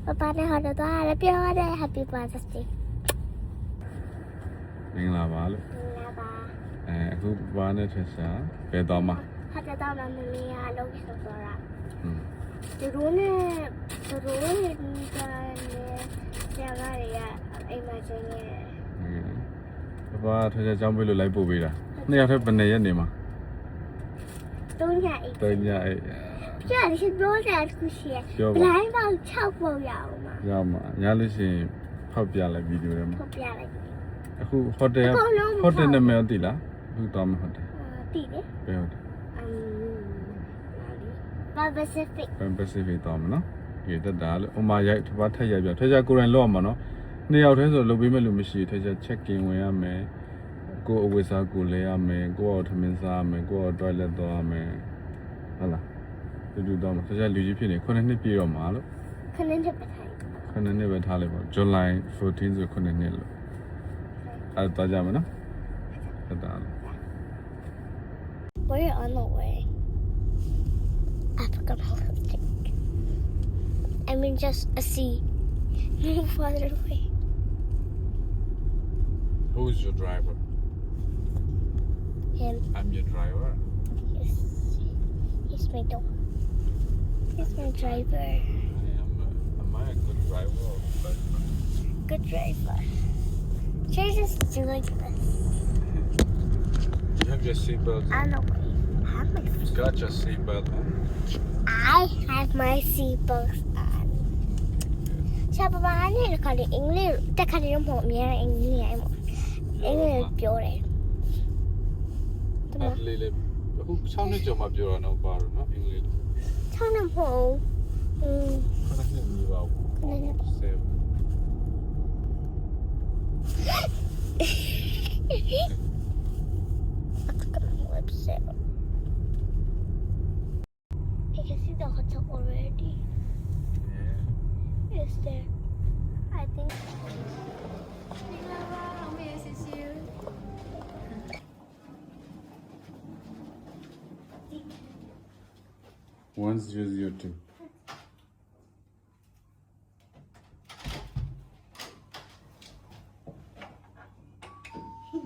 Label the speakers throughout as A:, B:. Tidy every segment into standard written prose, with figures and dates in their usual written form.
A: Papa ne hada to ala pyo hada happy birthday.
B: မင်္ဂလာပါလို့
A: La ba.
B: အခုဘာနဲ့ထက်ရှာဘယ်တော့မှ
A: Hada to ma me ya lo so so ra.
B: อืม
A: သူတို့နဲ့ဒီကနေ့ဆရာမတွေကအိမ်မှာချင်းနေတယ်
B: ဘာထက်ရှာကြောင်းပေးလို့လိုက်ပို့ပေးတာနှစ်ယောက်ထက်ဘယ်နှစ်ရက်နေမှာ
A: တုံးရအိမ်
B: တညအဲ့
A: ကျန်ရှိပြောတယ်ခုရှိဘလိုင်းပေါက်6ပုံရအောင်မှာ
B: ရမှာရလို့ရှိရင်ဖောက်ပြလိုက်ဗီဒီယိုထဲမှာ
A: ဖတ်ပြလိုက်
B: အခုဟိုတယ်နာမည်သိလားအခုတော့မဟုတ်တယ်
A: တိတယ်
B: ဘယ်ဟုတ်တယ်
A: ဘာပစိဖိတ်
B: ပစိဖိတ်တော့မနော်ဒီတက်တာလို့ဥမာရိုက်တစ်ပတ်ထက်ရိုက်ပြထက်ရှာကိုယ်တိုင်လောက်အောင်မနော်နှစ်ယောက်တည်းဆိုလုပ်ပေးမဲ့လူမရှိထက်ရှာ check in ဝင်ရမယ်ကိုယ်အဝတ်စားကိုလဲရမယ်ကိုယ်ထမင်းစားရမယ်ကိုယ် toilet သွားရမယ်ဟုတ်လားတူတော့မှာထက်ရှာလူကြီးဖြစ်နေ9နှစ်ပြည့်တော့မှာလို့
A: ခဏနဲ့ပဲထိုင်
B: 9နှစ်ပဲထားလိုက်ပါ July 14ဆို9နှစ်လို့အဲ့တော့ကြမယ်နော်တက်တာလို့
A: We're on the way. Africa Pacific. I mean just a sea. No farther away.
B: Who's your driver?
A: Him.
B: I'm your driver.
A: Yes. He's my dog. He's my driver.
B: Am I a good driver or bad driver?
A: Good driver. Should I just do like this?
B: You have your seatbelt on?
A: I don't know.
B: You got your seatbelt on?
A: I have my seatbelt on. So, Papa, I need to call it English. The call it English. English pure.
B: အဲ့လေးလေးအခု6နှစ်ကျော်မှပြောတော့တော့ပါတော့နော်အင်္ဂလိပ်
A: Tell them home.
B: ခဏနဲ့မြည်ပါဘူး7
A: I took my lipstick. You can see the hotel already.
B: Yeah.
A: Is there? I think.
C: May I assist you?
B: One's just your two.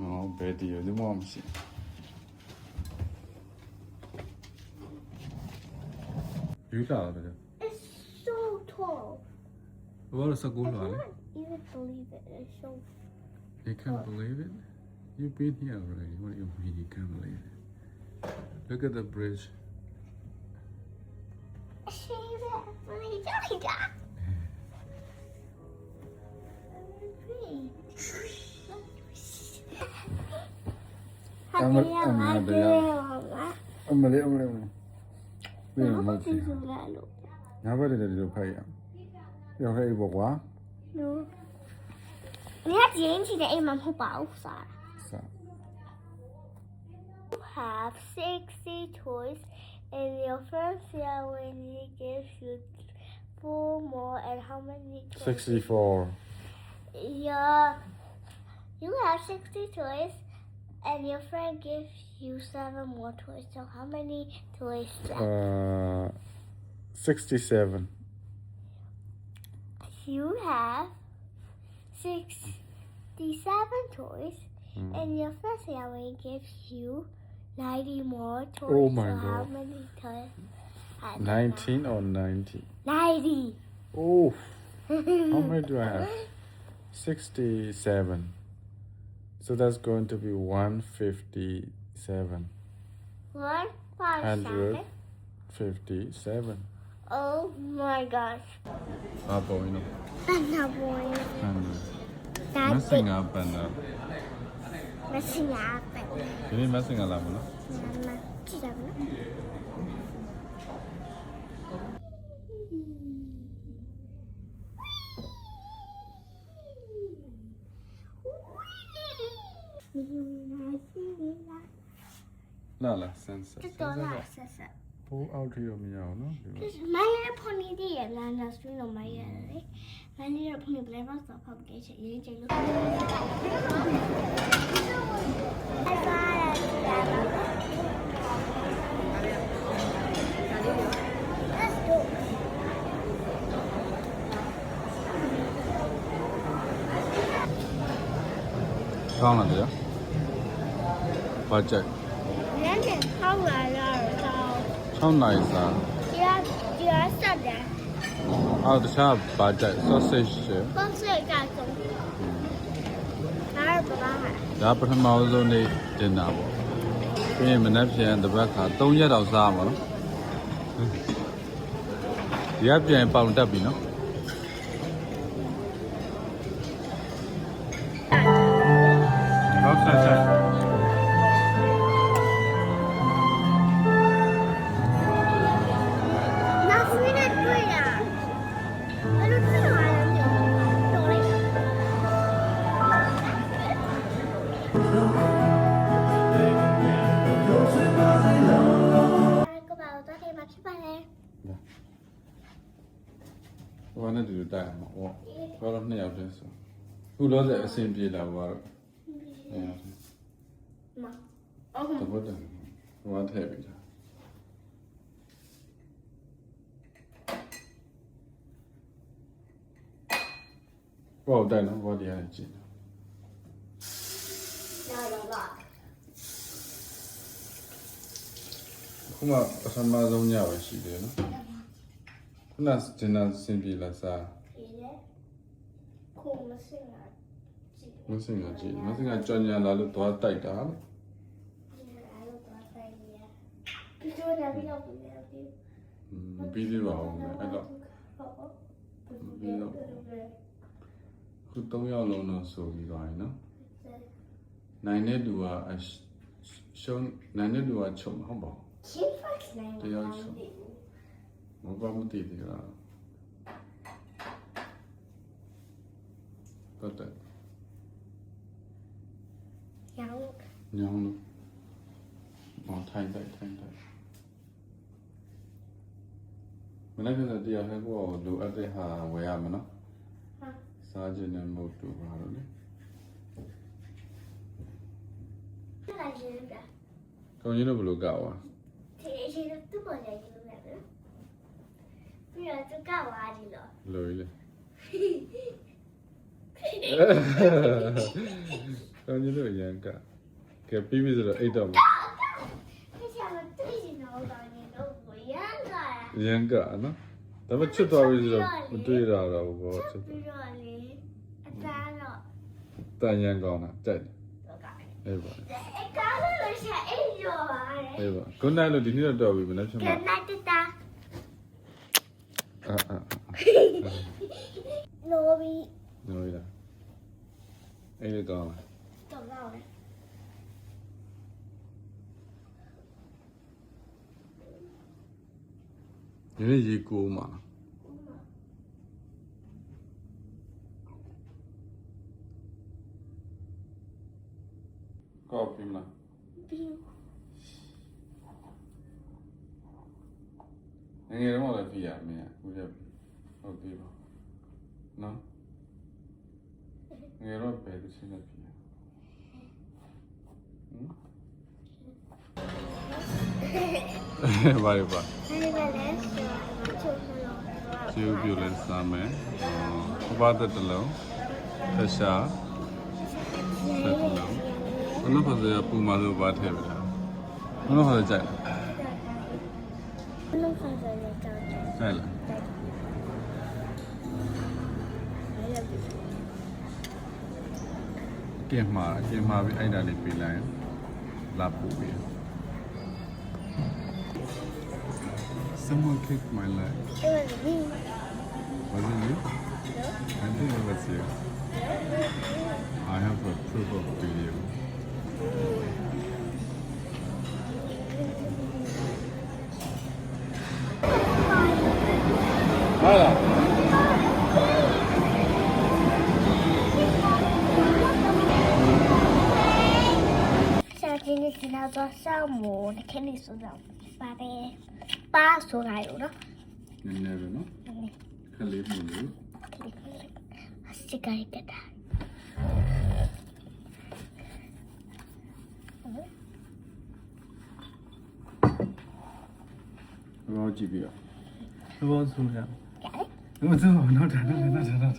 B: Oh, Betty, you're the mom. You thought it.
A: It's so tall.
B: What is a
A: I
B: good
A: can't
B: one?
A: even believe it. It's so.
B: You can't believe it? You've been here already. What do you mean you can't believe it? Look at the bridge.
A: See that? Really, Johnny, that.
B: I'm a little. We don't know. Never did a little pay. You're very well.
A: No. We have to change the aim of outside.
B: So,
A: You have 60 toys, and your friends here when he gives you 4 more. And how many toys?
B: 64.
A: Yeah. You have 60 toys, and your friend gives you 7 more toys. So how many toys?
B: 67.
A: You have 67 toys, and your first family gives you 90 more toys.
B: Oh my
A: so how
B: God.
A: many toys?
B: 19 or 90?
A: 90.
B: Oh, how many do I have? 67. So that's going to be 157.
A: 157.
B: 157.
A: Oh my gosh.
B: Ah, boy, no.
A: That's not boring.
B: 100.
A: That's
B: Messing
A: big.
B: up and
A: Messing up.
B: you need messing up, no? La la, sense.
A: 这多大色色？
B: Oh, out here, me out, no?
A: 就是买了碰你的也难，那水都买呀嘞。买了碰你不来把手泡不给钱，人家就。太发了，起来了。Let's go.
B: ထောင်းလာတယ်ဘာကြိုက်
A: နည်းနည်းထောက်လာတော့
B: 6နိုင်စား
A: တရားဆက်တယ်
B: အော်တခြားဘာကြိုက် sausage
A: ပုံစံကဆုံးဒါတော့ဘာလဲ
B: ဒါပထမဆုံးနေ့တင်တာပေါ့ပြီးရင်မနက်ဖြန်တစ်ပတ်ခါ3ရက်တော့စားမှာနော်ဒီကပြန်ပေါင်တက်ပြီနော်ဟုတ်ဆက်ဆက်
A: နာဆွေးနဲ့တွေ့တာအဲ့လိုတွေ့လာတယ်မျိုးတော်လိုက်ကဘာတော့ဒီမှာဖြစ်ပါလေ
B: ဘာနဲ့တူတိုက်အောင်ဟောဘာလို့2ယောက်တည်းဆိုခုလောဆယ်အဆင်ပြေလာဘာလို့
A: မအော်
B: တပတ်တယ်ဘာထည့်ပြီလားဘောက်တိုက်နော်ဘောဒီရတယ်ကြည့်
A: လာတော့ပါ
B: ခုမှပထမဆုံးညပဲရှိတယ်နော်ခုနစင်နာစင်ပြေလာစား
A: ဒီလေခုမစင်လာကြည့်
B: မစင်ကကြည့်မစင်ကကြော်ညာလာလို့သွားတိုက်တာလေ
A: အဲ့လိုတော့ဆိုင်ရဒီလိုလည်းပြီးတော့ပြီးတယ်ဒီ
B: မပြီးသေးပါဘူးအဲ့တော့
A: ဟုတ်ပြီးတော့
B: ခု3ယောက်လုံးတော့ဆိုပြီးသွားပြီနော်နိုင်တဲ့လူကရှုံးနိုင်တဲ့လူကချုပ်မဟုတ်ပါဘူး
A: ရှင်းဖတ်နိုင်တယ်
B: မဘာမတည်သေးလားတော့တယ်
A: ရောင်း
B: ညောင်းလို့မောင်ထိုင်တိုက်မနေ့ကတရားဟဲ့ကိုလိုအပ်တဲ့ဟာဝယ်ရမယ်နော်
A: ဟာ
B: စားခြင်းနဲ့မဟုတ်တူပါတော့လေ
A: အဲ့ဒါရှင်းပြ
B: ကောင်းကြီးတို့ဘယ်လိုကောက်อ่ะ
A: ဒီရှင်းသူ့ပေါ်နေကြည့်လို့ရတယ်ပြီးတော့သူကဝါဒီလို့
B: လိုလေကောင်းကြီးတို့ရန်ကကဲပြီးပြီဆိုတော့အိတ်တော့မယ်
A: ဒီချာမတွေ့ချင်တော့တော့နေတော့ကိုရန်က
B: ရန်ကနော်ဒါပေမဲ့ချွတ်သွားပြီဆိုတော့မတွေ့ရတော့ဘူးဘောချွတ်
A: ပြီးတော့လေအသားတော့
B: တန်ရန်ကောင်းတာကြိုက်
A: တော့က
B: အေးပါ
A: အကားလို့ရှာအိပ်ရောပါတယ်
B: အေးပါ good night လို့ဒီနေ့တော့တော်ပြီမနေ့ဖြ
A: က
B: န်
A: န
B: မှာ
A: တတာ နိုဘီ
B: နော်ရအေးကောင်းလား
A: တော့တော့လေ
B: ဒီနေ့ရေကိုးမှာကောက်ပြီမလား
A: ပြီး
B: ငယ်တော့လည်းပြရမင်းအခုရက်ဟုတ်ပြီပါနော်ငယ်တော့ပဲတစ်ချက်နဲ့ပြရဘာလဲပါ
A: ဒီမဲ့လဲချိုးလို့
B: ကျေးပြလဲစားမယ်ဘာသက်တလုံးဖရှာသက်တလုံးဘယ်လိုဖစရပူမလို့ဘာထည့်ပြတာဘယ်လိုဖစကြိုက်
A: ဘလို့ဖန်ဆယ်ကြောင်းတယ်
B: ကြိုက်လားကင်မှာပြီးအဲ့ဒါလေးပြလိုက်လာပူပြီး Someone kicked my leg.
A: It was me.
B: Was it you? I think it was you. I have a proof of video. Hola.
A: Sakin sinado samo, keni suda. Pare. Pa so rayo no.
B: Never know. Khalid Mulu.
A: Asikai kata.
B: How about you? How about Surya?
A: Cái.
B: No, not.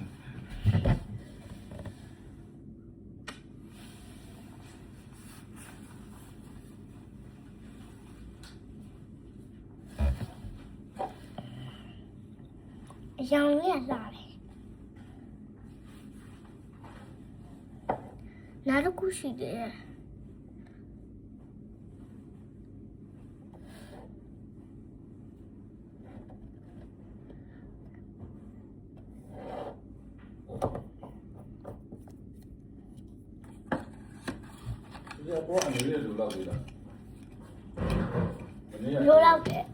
A: ရောင်လေးကလာတယ်နောက်တစ်ခုရှိတယ်
B: ဒီကတော့အနေနဲ့လိုလောက်သေးလားအနေနဲ့
A: လိုတော့တယ်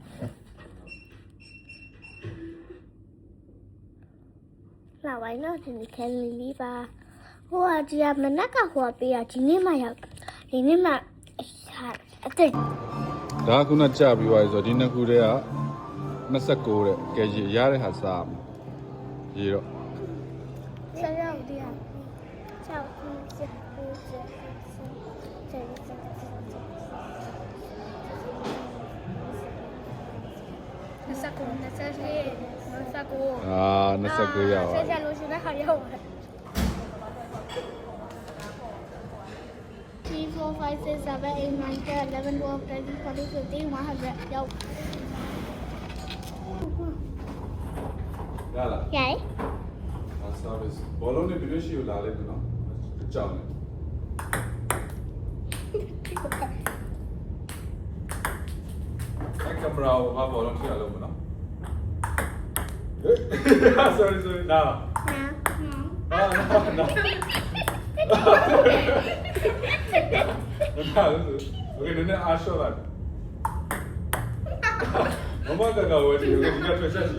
A: လာဝိုင်းတော့ဒီခဲလေးပါဟိုကဒီကမနက်ကဟိုကပေးတာဒီနေ့မှရောက်ဒီနေ့မှအသက်
B: ဒါကခုနကြပြီးသွားပြီဆိုတော့ဒီနှစ်ခုတည်းက29တဲ့ကဲရရတဲ့ဟာစားမယ်ရေတော့
A: ဆက်ရောက်ဒီဟာ6
B: အာ29ရောက်
A: ဆက်ချက်လို့ရှိတဲ့ခါရောက်ပါတယ်3 4 5 6 7 8 9 10 11 12 13 14 15 100ရောက်
B: ရလား
A: ရိုင်
B: service ဘောလုံးနဲ့ဗီဒီယိုရှိကိုလာလိုက်မယ်နော်အကြောင်းလေကင်မရာကိုဘောလုံးထည့်ရလို့မနော် sorry နားဟာနားလို့โอเคနည်းနည်းအားလျှော့လိုက်မမကဝယ်ဒီကထွက်ချက်ရှိ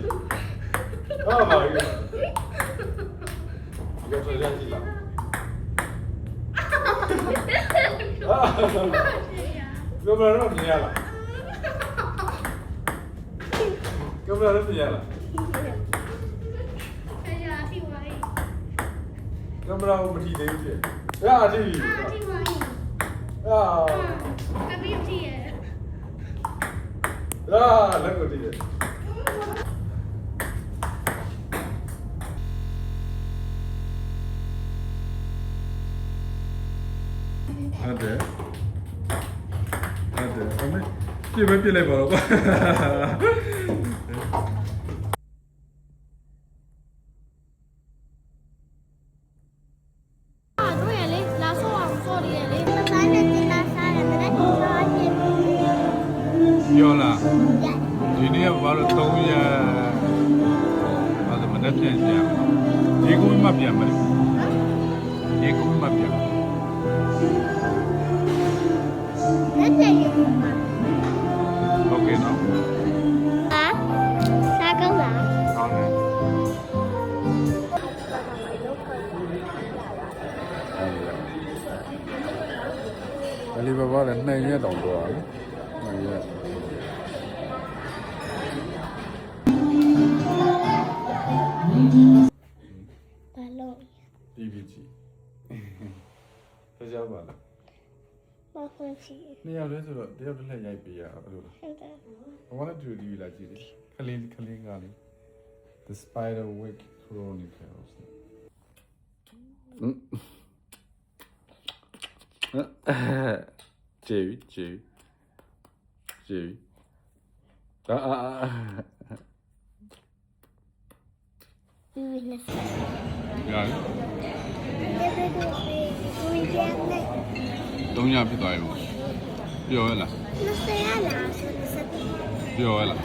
B: ဟာပါကြီးဒီကထွက်ချက်ရှိလားကင်မရာတော့မြင်ရလားကင်မရာတော့မြင်ရလားကင်မရာကိုမထီသေးဘူးဖြစ်။ဟာထီ။ဟာလက်ကိုထီရ။ဟုတ်တယ်။အမေပြစ်လိုက်ပါတော့ကွာပြောလားဒီနေ့ကဘာလို့3ရက်ဘာလို့မနေ့ပြန်ကြဒီကုန်းမပြန်မလဲဒီကုန်းမပြန်
A: လက်ချက်ယူပါ
B: โอเคနော်
A: ဟာစားကောင်းလား
B: ကောင်းတယ်အလီဘာဘာလည်း2ရက်တောင်တော့တယ်2ရက်
A: ဘာလို့
B: TVG တရားပါလား
A: ဘာခွင့်ရှိ
B: နှစ်ယောက်တည်းဆိုတော့တယောက်တစ်လက်ရိုက်ပေးရအဲ့လိုလား
A: ဟုတ်တယ်
B: ဘာလဲတူတီဗီလာကြည့်တယ်ခလင်းကလေး The Spiderwick Chronicles ကျေးအာ
A: ဒီနေ့စ
B: ရတယ်
A: တဲ့တဲ့ဝင်ကြတယ်
B: 3ညဖြစ်သွားပြီပြောရလား
A: မစရလားစက်
B: ပြောရလား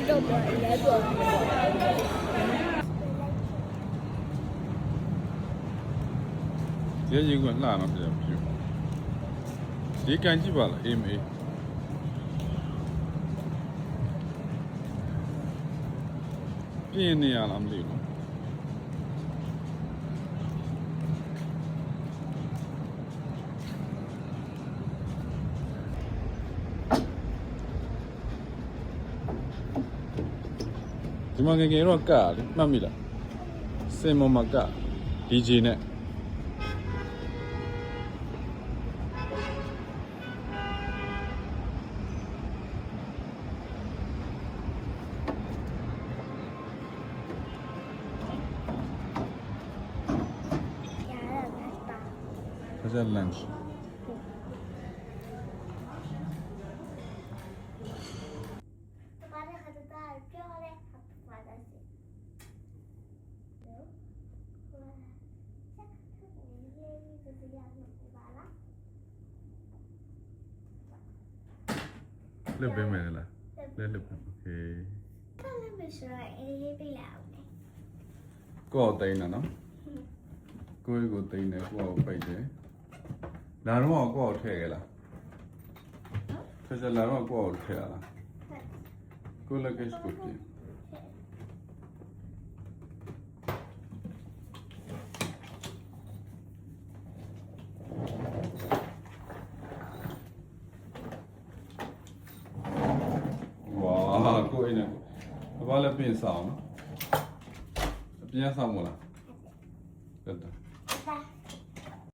A: တော့ဘာလဲတော့
B: ဒီရေကလှတော့ပြပြဒီကန်ကြည့်ပါလားအေးမေးပြင်းနေရလားမသိဘူးဒီမှာငယ်ငယ်တော့ကလေမှတ်မိလားစင်မမက DJ နဲ့这是 lunch
A: ဘာလဲခါတာပြောလဲဘာသာစီ
B: လှုပ်ပေးမယ်လားလဲလှုပ်ပေးโอเค
A: ကလည်းမရှိတော့အေးလေးပြလာအောင်လေ
B: ကိုယ်တိန်နော်ကိုယ်ကိုတိန်တယ်ကိုယ်ကိုပိတ်တယ်လာတော့ကိုယ်ကိုထည့်ခဲ့လားဆက်စလာတော့ကိုယ်ကိုထည့်ရလားကိုယ်လည်းကိစ္စကိုပြင်ဝါကိုယ်နဲ့ဘာလဲပြင်ဆောင်နော်အပြင်ဆောင်မလားတက်တာ
A: ပါ